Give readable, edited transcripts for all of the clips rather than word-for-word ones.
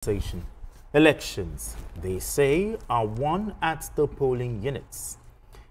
conversation. Elections, they say, are won at the polling units.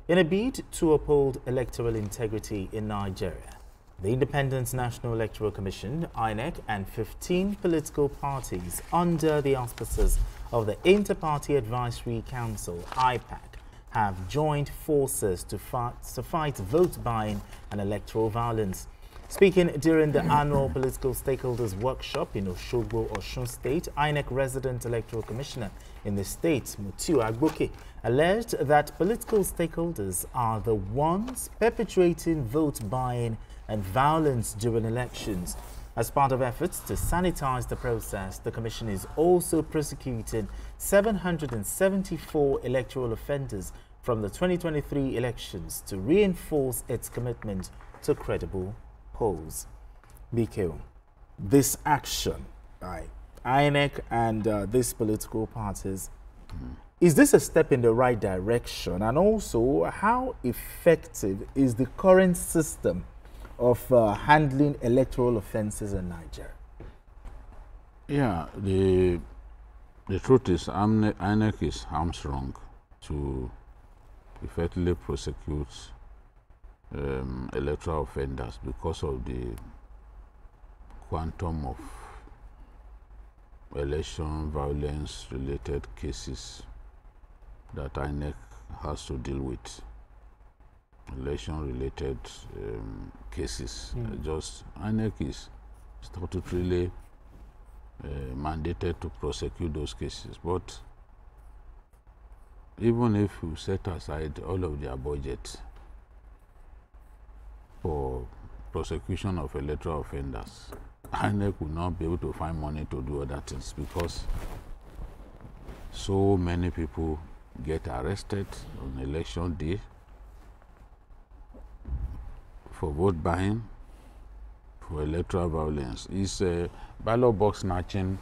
In a bid to uphold electoral integrity in Nigeria, the Independent National Electoral Commission, INEC, and 15 political parties under the auspices of the Inter-Party Advisory Council, IPAC, have joined forces to fight vote buying and electoral violence. Speaking during the annual Political Stakeholders Workshop in Oshogbo, Osun State, INEC Resident Electoral Commissioner in the state, Mutiu Agboke, alleged that political stakeholders are the ones perpetrating vote buying and violence during elections. As part of efforts to sanitize the process, the Commission is also prosecuting 774 electoral offenders from the 2023 elections to reinforce its commitment to credible polls. BK, this action by INEC and these political parties, is this a step in the right direction? And also, how effective is the current system of handling electoral offenses in Nigeria? Yeah, the truth is INEC is hamstrung to effectively prosecute electoral offenders because of the quantum of election violence related cases that INEC has to deal with. Election related cases. Just INEC is statutorily mandated to prosecute those cases, but even if you set aside all of their budget for prosecution of electoral offenders, INEC will not be able to find money to do other things because so many people get arrested on election day for vote buying, for electoral violence. Ballot box snatching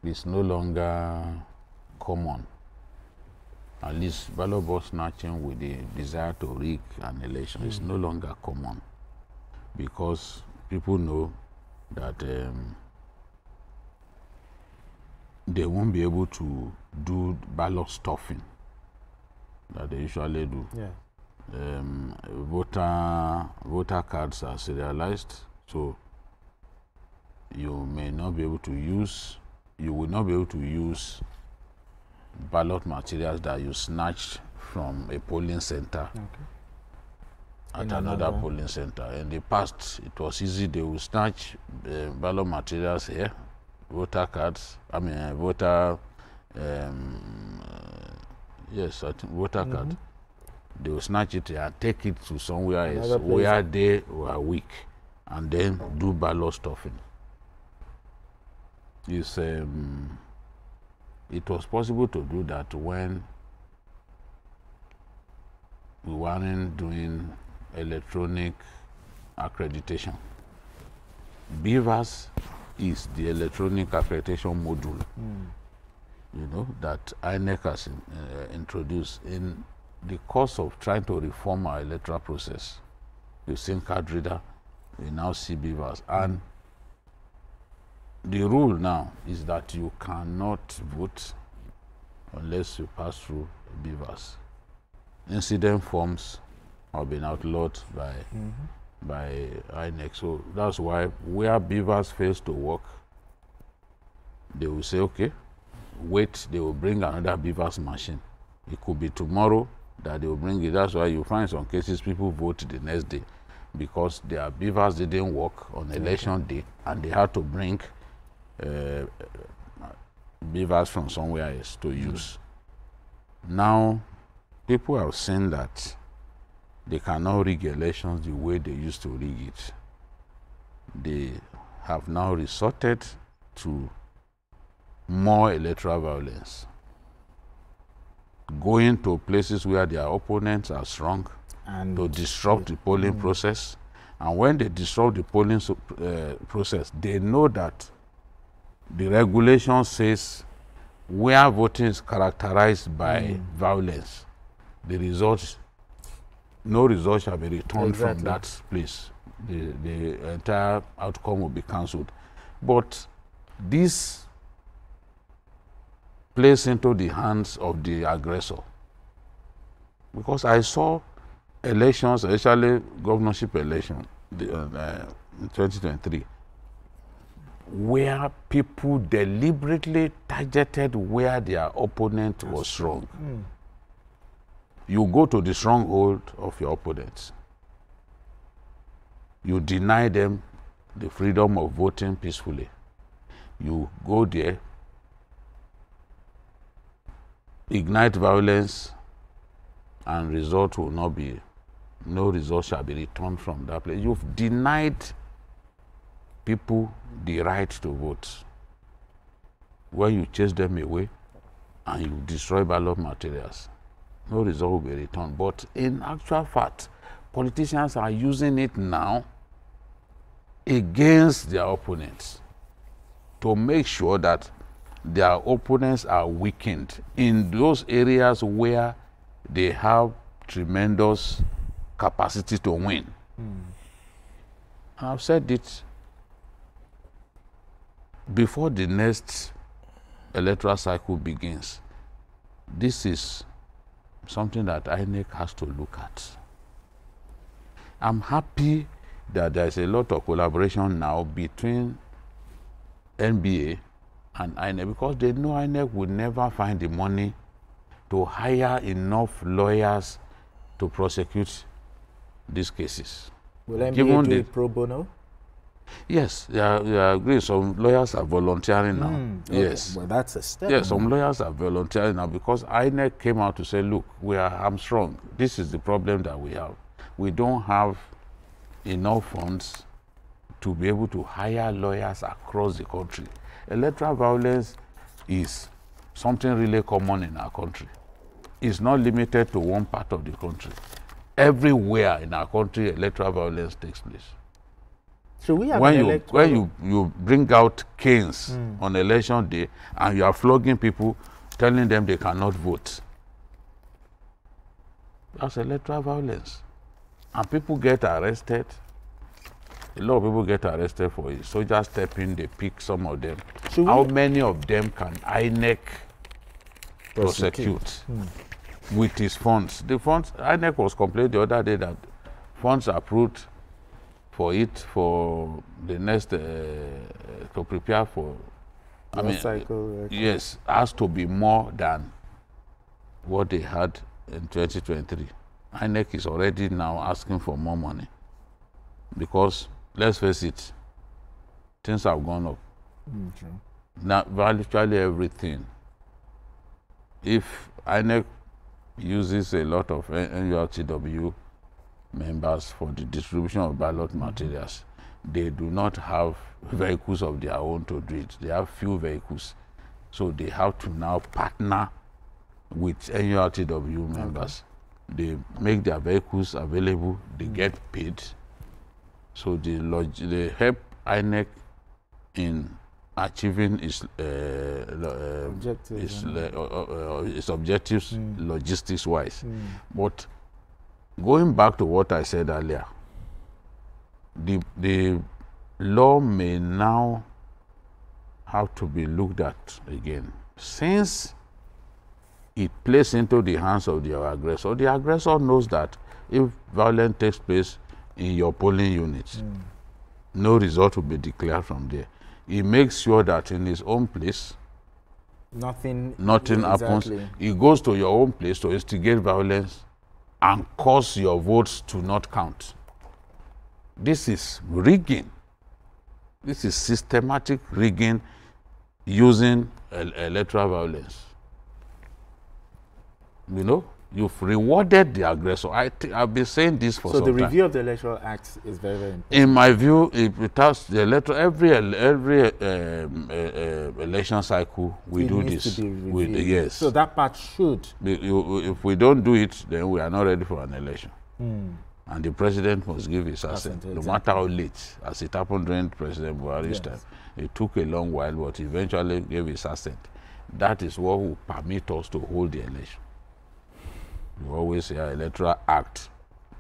is no longer common. At least ballot box snatching with the desire to rig an election is no longer common because people know that they won't be able to do ballot stuffing that they usually do. Yeah. Voter cards are serialized, so you will not be able to use ballot materials that you snatched from a polling center at another polling center. In the past, it was easy. They would snatch ballot materials here, voter cards. Voter card. They will snatch it and take it to somewhere else where they were weak, and then do ballot stuffing. It was possible to do that when we weren't doing electronic accreditation. BVAS is the electronic accreditation module, that INEC has introduced in the course of trying to reform our electoral process. You've seen card reader, we now see BVAS, and the rule now is that you cannot vote unless you pass through BVAS. Incident forms have been outlawed by INEC. So that's why where BVAS fails to work, they will say, okay, wait, they will bring another BVAS machine. It could be tomorrow that they will bring it. That's why you find some cases people vote the next day because their BVAS didn't work on election day and they had to bring BVAS from somewhere else to use. Now, people have seen that they cannot rig elections the way they used to rig it. They have now resorted to more electoral violence, going to places where their opponents are strong and to disrupt the polling process. And when they disrupt the polling process, they know that the regulation says where voting is characterized by violence, no result shall be returned from that place. The entire outcome will be cancelled. But this placed into the hands of the aggressor. Because I saw elections, especially governorship election in 2023, where people deliberately targeted where their opponent was strong. You go to the stronghold of your opponents. You deny them the freedom of voting peacefully. You go there, ignite violence, and result will not be, no result shall be returned from that place. You've denied people the right to vote. When you chase them away and you destroy ballot materials, no result will be returned. But in actual fact, politicians are using it now against their opponents to make sure that their opponents are weakened in those areas where they have tremendous capacity to win. I've said it before the next electoral cycle begins. This is something that INEC has to look at. I'm happy that there's a lot of collaboration now between NBA and INEC, because they know INEC will never find the money to hire enough lawyers to prosecute these cases. Will NBA do it pro bono? Yes, I agree. Some lawyers are volunteering now. Okay. Yes. Well, that's a step. Yes, some lawyers are volunteering now because INEC came out to say, look, we are hamstrung. This is the problem that we have. We don't have enough funds to be able to hire lawyers across the country. Electoral violence is something really common in our country. It's not limited to one part of the country. Everywhere in our country, electoral violence takes place. Should we have when you bring out canes on election day and you are flogging people, telling them they cannot vote, that's electoral violence. And people get arrested. A lot of people get arrested for it. Soldiers step in, they pick some of them. How many of them can INEC prosecute with his funds? The funds, INEC was complaining the other day that funds approved for it for the next, to prepare for, cycle. Yes, has to be more than what they had in 2023. INEC is already now asking for more money because, let's face it, things have gone up. Now, virtually everything. If INEC uses a lot of NURTW members for the distribution of ballot materials, they do not have vehicles of their own to do it. They have few vehicles. So they have to now partner with NURTW members. They make their vehicles available, they get paid. So they help INEC in achieving its objectives logistics-wise. But going back to what I said earlier, the law may now have to be looked at again. Since it plays into the hands of the aggressor knows that if violence takes place in your polling unit, no result will be declared from there. He makes sure that in his own place, nothing happens. He goes to your own place to instigate violence and cause your votes to not count. This is rigging. This is systematic rigging using electoral violence. You know, you've rewarded the aggressor. I've been saying this for some time. So the review of the Electoral Act is very, very important. In my view, it has the electoral. Every election cycle, we do this. To be reviewed. Yes. So that part should. If we don't do it, then we are not ready for an election. And the president must give his assent, no matter how late, as it happened during President Buhari's time. It took a long while, but he eventually gave his assent. That is what will permit us to hold the election. You always hear Electoral Act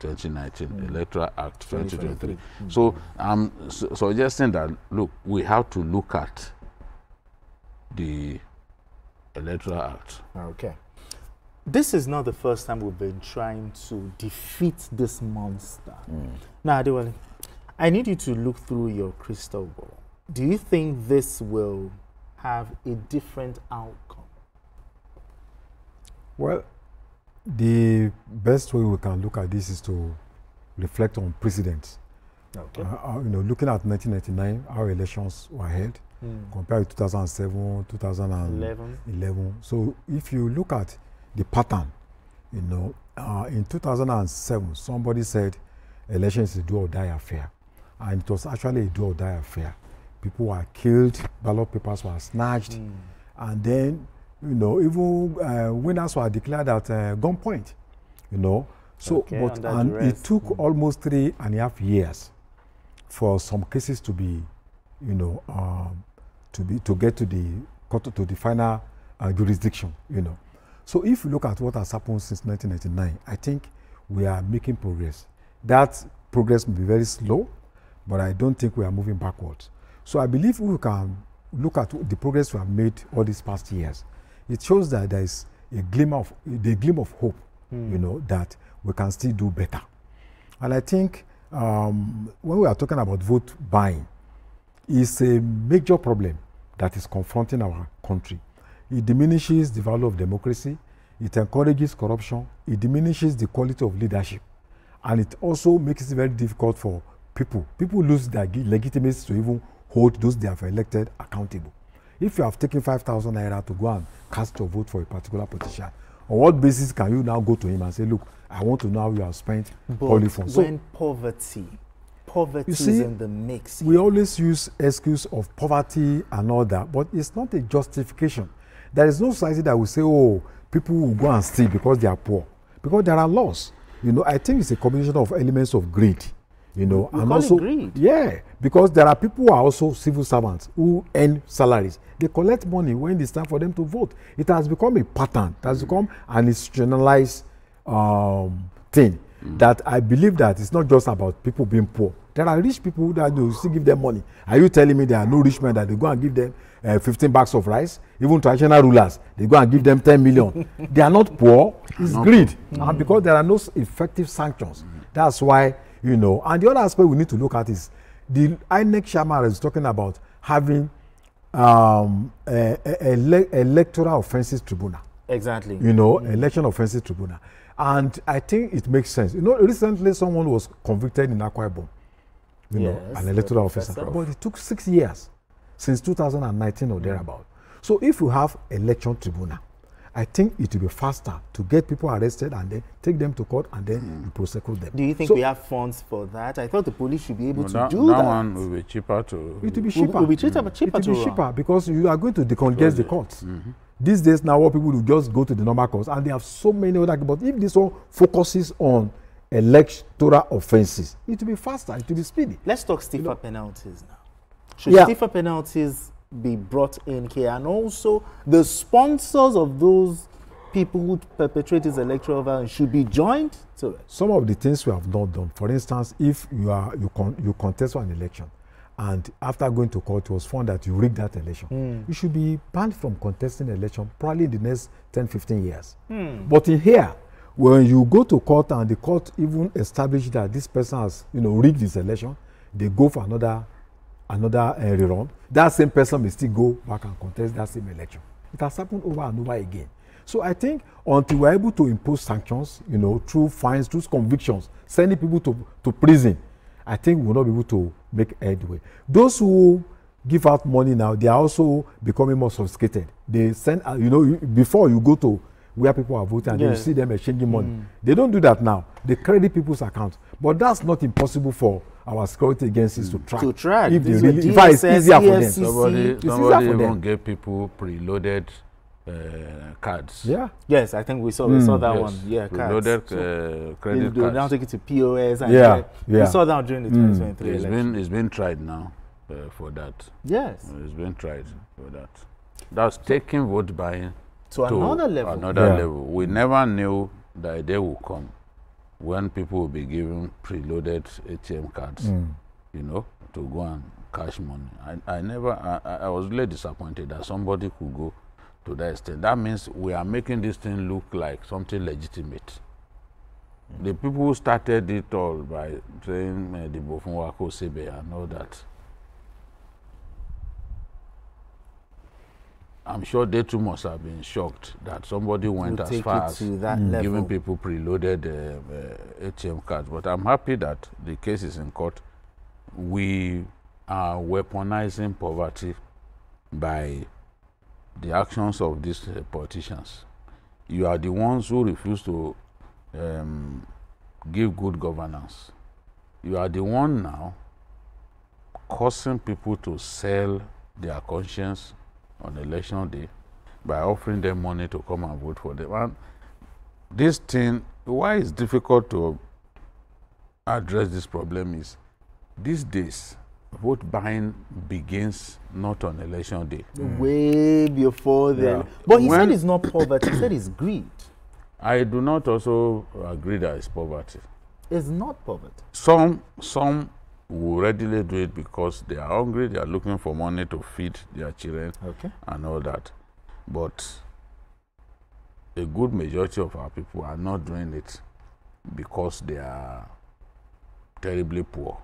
2019, Electoral Act 2023. So I'm suggesting that, look, we have to look at the Electoral Act. Okay. This is not the first time we've been trying to defeat this monster. Now, Adewale, I need you to look through your crystal ball. Do you think this will have a different outcome? Well, the best way we can look at this is to reflect on precedents. Okay. Looking at 1999, our elections were held compared to 2007, 2011. So if you look at the pattern, in 2007, somebody said elections is a do or die affair. And it was actually a do or die affair. People were killed, ballot papers were snatched, and then, even winners were declared at gunpoint, So, Okay, and it took almost 3.5 years for some cases to be, to get to the final jurisdiction, So if you look at what has happened since 1999, I think we are making progress. That progress may be very slow, but I don't think we are moving backwards. So I believe we can look at the progress we have made all these past years. It shows that there is a glimmer of hope, that we can still do better. And I think when we are talking about vote buying, it's a major problem that is confronting our country. It diminishes the value of democracy, it encourages corruption, it diminishes the quality of leadership, and it also makes it very difficult for people. People lose their legitimacy to even hold those they have elected accountable. If you have taken 5,000 naira to go and cast your vote for a particular politician, on what basis can you now go to him and say, look, I want to know how you have spent public funds? When poverty is in the mix. We always use excuse of poverty and all that, but it's not a justification. There is no society that will say, oh, people will go and steal because they are poor. Because there are laws. I think it's a combination of elements of greed. And also greed. Yeah, because there are people who are also civil servants who earn salaries. They collect money when it's time for them to vote. It has become a pattern. It has become an institutionalized thing. That I believe that it's not just about people being poor. There are rich people that you still give them money. Are you telling me there are no rich men that they go and give them 15 bags of rice? Even traditional rulers, they go and give them 10 million. They are not poor. It's greed. And because there are no effective sanctions. That's why, and the other aspect we need to look at is the INEC chairman is talking about having electoral offences tribunal. Exactly. Election offences tribunal. And I think it makes sense. Recently someone was convicted in Akwa Ibom, an electoral officer. But it took 6 years since 2019 or thereabout. So if you have election tribunal, I think it will be faster to get people arrested and then take them to court and then you prosecute them. Do you think we have funds for that? I thought the police should be able to do that. That one will be cheaper to... It will be cheaper. It will be cheaper because you are going to decongest the courts. These days now, what people will just go to the normal courts and they have so many other... But if this one focuses on electoral offences, it will be faster, it will be speedy. Let's talk stiffer penalties now. Should stiffer penalties be brought in here, and also the sponsors of those people who perpetrate this electoral violence should be joined to it? Some of the things we have not done, for instance, if you contest for an election and after going to court it was found that you rigged that election, you should be banned from contesting the election probably in the next 10-15 years. But in here, when you go to court and the court even establish that this person has rigged this election, they go for another rerun, that same person may still go back and contest that same election. It has happened over and over again. So I think until we're able to impose sanctions, through fines, through convictions, sending people to prison, I think we will not be able to make headway. Those who give out money now, they are also becoming more sophisticated. They send, before you go to where people are voting and you see them exchanging money. They don't do that now. They credit people's accounts. But that's not impossible for our security agencies to track. If they really, in fact, it's easier for them. Somebody even gave people preloaded cards. Yeah. Yes, I think we saw that one. Yeah, preloaded credit cards. They now take it to POS. And we saw that during the 2023 election. It's been tried now for that. Yes. It's been tried for that. That's taking vote buying to another level. Level. We never knew that a day will come when people will be given preloaded ATM cards, to go and cash money. I was really disappointed that somebody could go to that extent. That means we are making this thing look like something legitimate. The people who started it all by saying the Bofunwako Sebe and all that, I'm sure they too must have been shocked that somebody went as far as giving people preloaded ATM cards. But I'm happy that the case is in court. We are weaponizing poverty by the actions of these politicians. You are the ones who refuse to give good governance. You are the one now causing people to sell their conscience on election day by offering them money to come and vote for them. And this thing, why it's difficult to address this problem is these days vote buying begins not on election day. Way before then. But he said it's not poverty, he said it's greed. I do not also agree that it's poverty. It's not poverty. Some will readily do it because they are hungry, they are looking for money to feed their children and all that. But a good majority of our people are not doing it because they are terribly poor.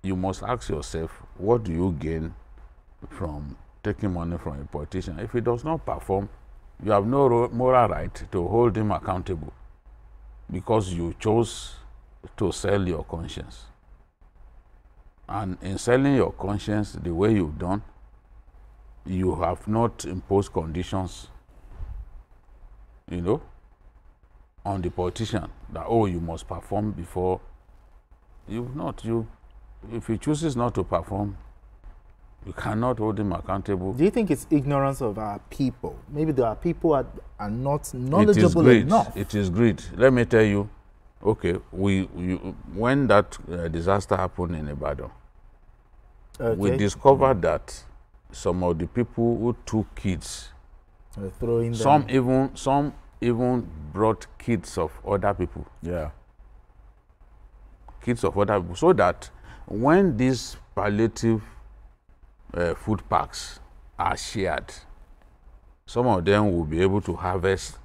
You must ask yourself, what do you gain from taking money from a politician? If he does not perform, you have no moral right to hold him accountable because you chose to sell your conscience. And in selling your conscience the way you've done, you have not imposed conditions, on the politician that, oh, you must perform before. You've not. If he chooses not to perform, you cannot hold him accountable. Do you think it's ignorance of our people? Maybe there are people are not knowledgeable enough. It is greed. Let me tell you, okay, when that disaster happened in Ibadan, we discovered that some of the people who took kids, throwing them. some even brought kids of other people. Yeah. Kids of other people, so that when these palliative food packs are shared, some of them will be able to harvest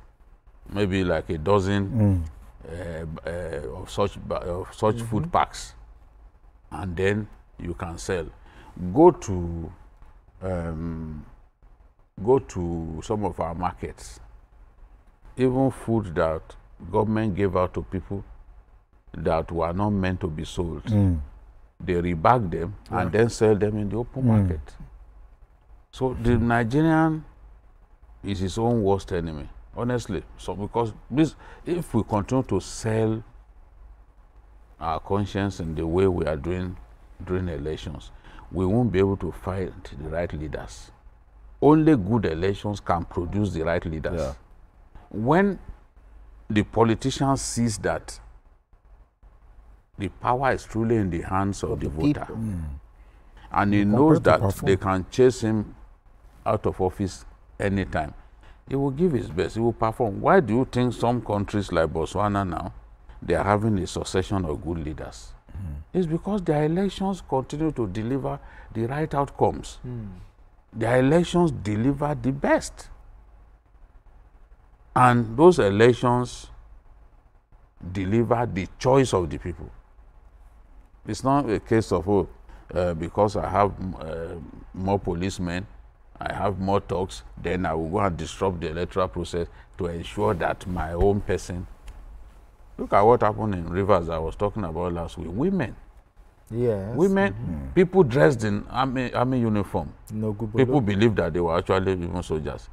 maybe like a dozen of such food packs, and then you can sell. Go to some of our markets. Even food that government gave out to people that were not meant to be sold, they rebag them and then sell them in the open market. So the Nigerian is his own worst enemy, honestly. So because if we continue to sell our conscience in the way we are doing during elections, we won't be able to find the right leaders. Only good elections can produce the right leaders. Yeah. When the politician sees that the power is truly in the hands of the voter, and he knows that they can chase him out of office anytime, he will give his best, he will perform. Why do you think some countries like Botswana now, they are having a succession of good leaders? It's because their elections continue to deliver the right outcomes. Their elections deliver the best. And those elections deliver the choice of the people. It's not a case of, because I have more policemen, I have more talks, then I will go and disrupt the electoral process to ensure that my own person. Look at what happened in Rivers I was talking about last week. Women. Yes. Women, people dressed in army uniform. No good people believed that they were actually even soldiers.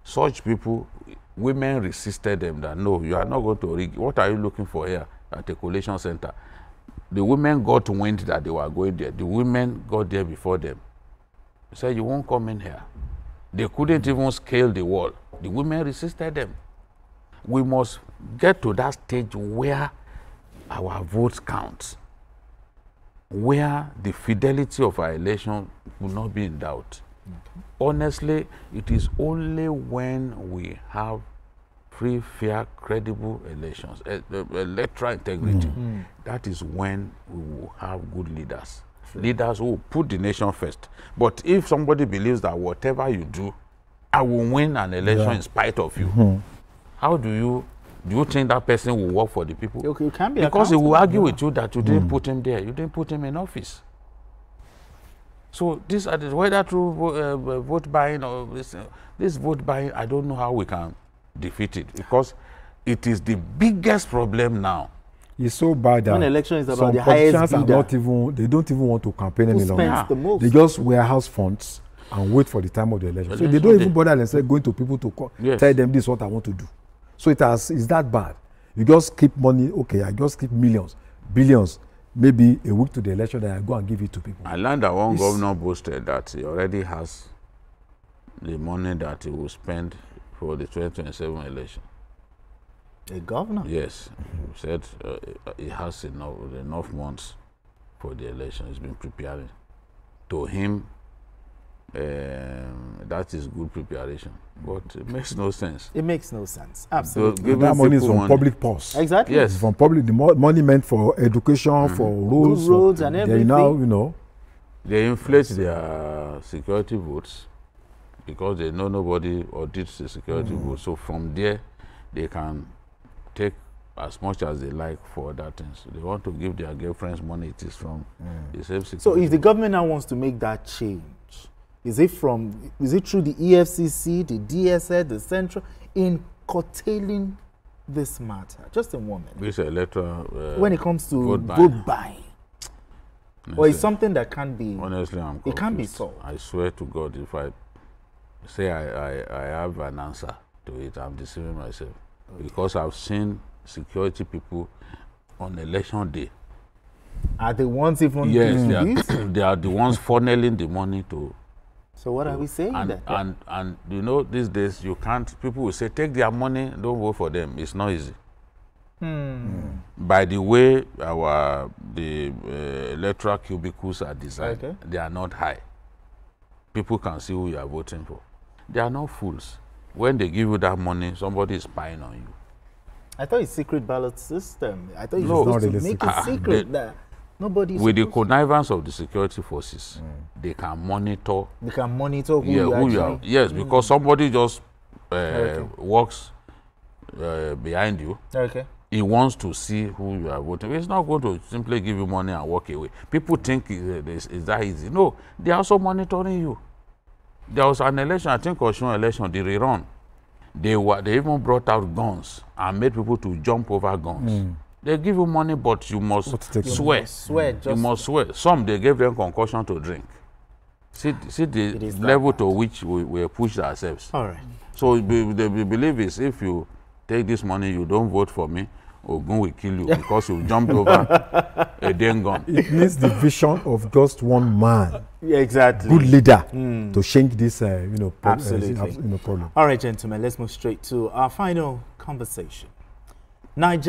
Such people, women resisted them that, no, you are not going to rig. What are you looking for here at a collation center? The women got wind that they were going there. The women got there before them. They said, you won't come in here. They couldn't even scale the wall. The women resisted them. We must get to that stage where our votes count, where the fidelity of our election will not be in doubt. Honestly, it is only when we have free, fair, credible elections, electoral integrity, that is when we will have good leaders. Leaders who will put the nation first. But if somebody believes that whatever you do, I will win an election in spite of you. How do you think that person will work for the people? You can be because he will argue with you that you didn't put him there. You didn't put him in office. So this, whether through vote buying or this vote buying, I don't know how we can defeat it, because it is the biggest problem now. It's so bad that when election is about some the highest politicians bidder, are not even, they don't even want to campaign any longer. the most? They just warehouse funds and wait for the time of the election. So they don't even bother themselves going to people to tell them this is what I want to do. So it's that bad. You just keep money, okay, I just keep millions, billions, maybe a week to the election, then I go and give it to people. I learned that one governor boasted that he already has the money that he will spend for the 2027 election. A governor? Yes. He said he has enough months for the election. He's been preparing. To him, that is good preparation. But it makes no sense. It makes no sense. Absolutely. So that money is from public purse. Exactly. Yes. It's from public. The money meant for education, for roads, and everything. Now, you know. They inflate their security votes because they know nobody audits the security votes. So from there, they can take as much as they like for other things. They want to give their girlfriends money, it is from the same security. So if the government now wants to make that change, is it through the EFCC, the DSS, the Central, in curtailing this matter? Just in 1 minute. This electoral when it comes to vote buying. Or it's something that can be... Honestly, I'm confused. It can be solved. I swear to God, if I say I have an answer to it, I'm deceiving myself. Okay. Because I've seen security people on election day. Are the ones even doing this? They are the ones funneling the money to... So what are we saying? And you know, these days, you can't... People will say, take their money, don't vote for them. It's not easy. By the way the electoral cubicles are designed, they are not high. People can see who you are voting for. They are not fools. When they give you that money, somebody is spying on you. I thought it's secret ballot system. I thought you were supposed to make it secret that nobody. With the connivance of the security forces, they can monitor. They can monitor who you are. Yes, because somebody just walks behind you. Okay. He wants to see who you are voting. It's not going to simply give you money and walk away. People think it's that easy. No, they are also monitoring you. There was an election, I think Osun election, the rerun. They even brought out guns and made people to jump over guns. They give you money, but you must swear. You must swear. Some, they gave them concussion to drink. See the level to which we pushed ourselves. All right. So the belief is, if you take this money, you don't vote for me, Ogun will kill you because you jumped over a damn gun. It needs the vision of just one man. Yeah, exactly. Good leader to change this, absolutely. Problem. All right, gentlemen, let's move straight to our final conversation. Nigeria.